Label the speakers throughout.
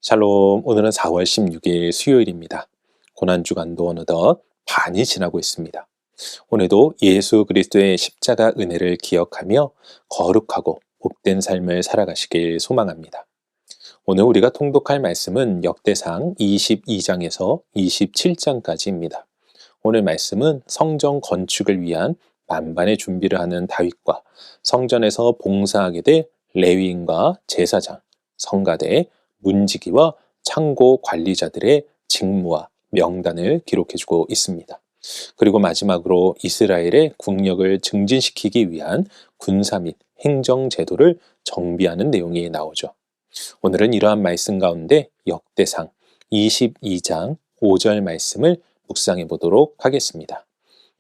Speaker 1: 샬롬, 오늘은 4월 16일 수요일입니다. 고난주간도 어느덧 반이 지나고 있습니다. 오늘도 예수 그리스도의 십자가 은혜를 기억하며 거룩하고 복된 삶을 살아가시길 소망합니다. 오늘 우리가 통독할 말씀은 역대상 22장에서 27장까지입니다. 오늘 말씀은 성전 건축을 위한 만반의 준비를 하는 다윗과 성전에서 봉사하게 될 레위인과 제사장, 성가대, 문지기와 창고 관리자들의 직무와 명단을 기록해주고 있습니다. 그리고 마지막으로 이스라엘의 국력을 증진시키기 위한 군사 및 행정 제도를 정비하는 내용이 나오죠. 오늘은 이러한 말씀 가운데 역대상 22장 5절 말씀을 묵상해 보도록 하겠습니다.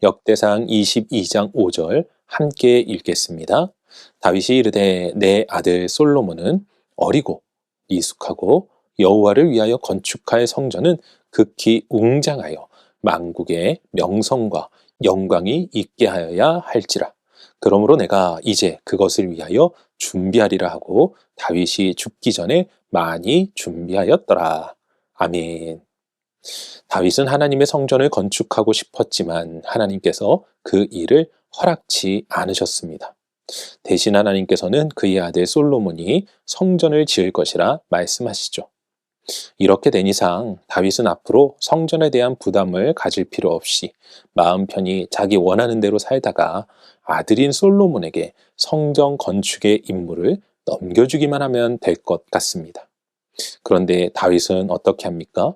Speaker 1: 역대상 22장 5절 함께 읽겠습니다. 다윗이 이르되 내 아들 솔로몬은 어리고 미숙하고 여호와를 위하여 건축할 성전은 극히 웅장하여 만국의 명성과 영광이 있게 하여야 할지라. 그러므로 내가 이제 그것을 위하여 준비하리라 하고 다윗이 죽기 전에 많이 준비하였더라. 아멘. 다윗은 하나님의 성전을 건축하고 싶었지만 하나님께서 그 일을 허락치 않으셨습니다. 대신 하나님께서는 그의 아들 솔로몬이 성전을 지을 것이라 말씀하시죠. 이렇게 된 이상 다윗은 앞으로 성전에 대한 부담을 가질 필요 없이 마음 편히 자기 원하는 대로 살다가 아들인 솔로몬에게 성전 건축의 임무를 넘겨주기만 하면 될 것 같습니다. 그런데 다윗은 어떻게 합니까?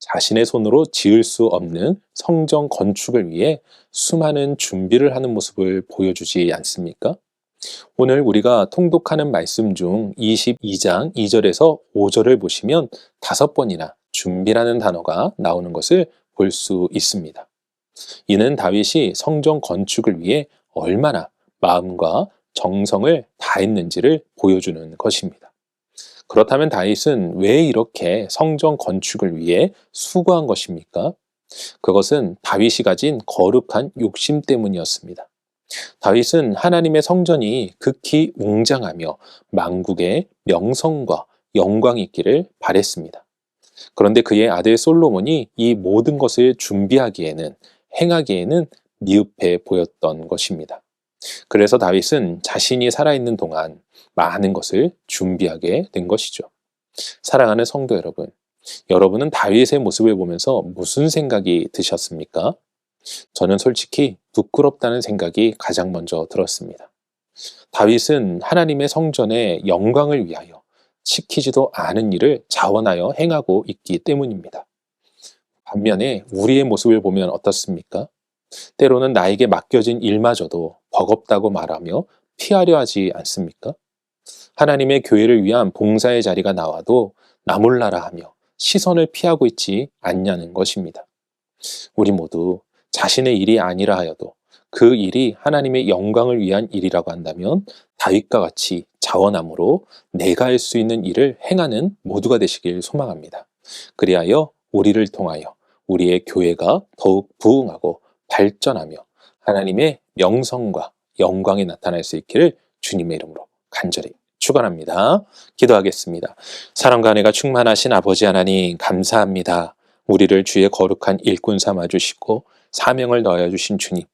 Speaker 1: 자신의 손으로 지을 수 없는 성전 건축을 위해 수많은 준비를 하는 모습을 보여주지 않습니까? 오늘 우리가 통독하는 말씀 중 22장 2절에서 5절을 보시면 5번이나 준비라는 단어가 나오는 것을 볼 수 있습니다. 이는 다윗이 성전 건축을 위해 얼마나 마음과 정성을 다했는지를 보여주는 것입니다. 그렇다면 다윗은 왜 이렇게 성전 건축을 위해 수고한 것입니까? 그것은 다윗이 가진 거룩한 욕심 때문이었습니다. 다윗은 하나님의 성전이 극히 웅장하며 만국의 명성과 영광이 있기를 바랬습니다. 그런데 그의 아들 솔로몬이 이 모든 것을 준비하기에는, 행하기에는 미흡해 보였던 것입니다. 그래서 다윗은 자신이 살아있는 동안 많은 것을 준비하게 된 것이죠. 사랑하는 성도 여러분, 여러분은 다윗의 모습을 보면서 무슨 생각이 드셨습니까? 저는 솔직히 부끄럽다는 생각이 가장 먼저 들었습니다. 다윗은 하나님의 성전의 영광을 위하여 시키지도 않은 일을 자원하여 행하고 있기 때문입니다. 반면에 우리의 모습을 보면 어떻습니까? 때로는 나에게 맡겨진 일마저도 버겁다고 말하며 피하려 하지 않습니까? 하나님의 교회를 위한 봉사의 자리가 나와도 나 몰라라 하며 시선을 피하고 있지 않냐는 것입니다. 우리 모두 자신의 일이 아니라 하여도 그 일이 하나님의 영광을 위한 일이라고 한다면 다윗과 같이 자원함으로 내가 할 수 있는 일을 행하는 모두가 되시길 소망합니다. 그리하여 우리를 통하여 우리의 교회가 더욱 부흥하고 발전하며 하나님의 명성과 영광이 나타날 수 있기를 주님의 이름으로 간절히 축원합니다. 기도하겠습니다. 사랑과 은혜가 충만하신 아버지 하나님 감사합니다. 우리를 주의 거룩한 일꾼 삼아주시고 사명을 넣어주신 주님.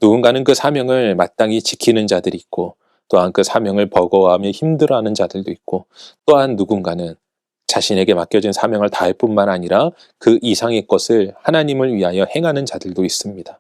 Speaker 1: 누군가는 그 사명을 마땅히 지키는 자들이 있고 또한 그 사명을 버거워하며 힘들어하는 자들도 있고 또한 누군가는 자신에게 맡겨진 사명을 다할 뿐만 아니라 그 이상의 것을 하나님을 위하여 행하는 자들도 있습니다.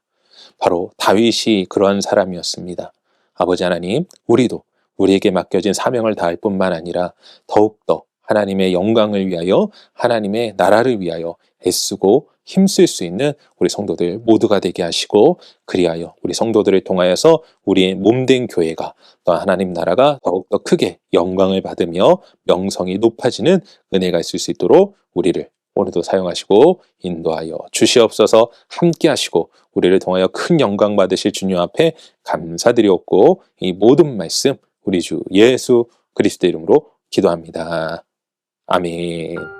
Speaker 1: 바로 다윗이 그러한 사람이었습니다. 아버지 하나님, 우리도 우리에게 맡겨진 사명을 다할 뿐만 아니라 더욱더 하나님의 영광을 위하여 하나님의 나라를 위하여 애쓰고 힘쓸 수 있는 우리 성도들 모두가 되게 하시고 그리하여 우리 성도들을 통하여서 우리의 몸된 교회가 또 하나님 나라가 더욱더 크게 영광을 받으며 명성이 높아지는 은혜가 있을 수 있도록 우리를 오늘도 사용하시고 인도하여 주시옵소서. 함께 하시고 우리를 통하여 큰 영광 받으실 주님 앞에 감사드리옵고 이 모든 말씀 우리 주 예수 그리스도 이름으로 기도합니다. 아멘.